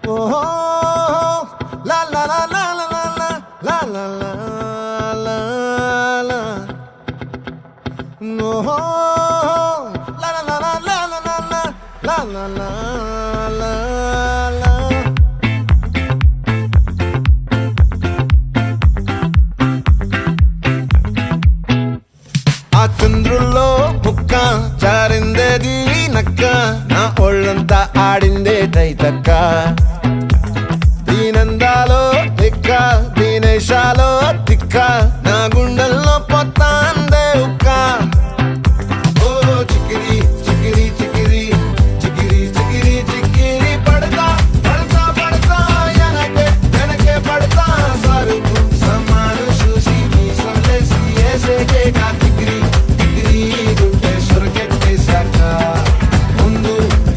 ఓహో లా లా లా లా లా లా లా లా లా లా ఓహో లా లా లా లా లా లా లా లా లా లా లా ఆ చంద్రుల్లో ముక్క జారిందేది నక్క నా ఒళ్ళంతా ఆడిందే తైతక్క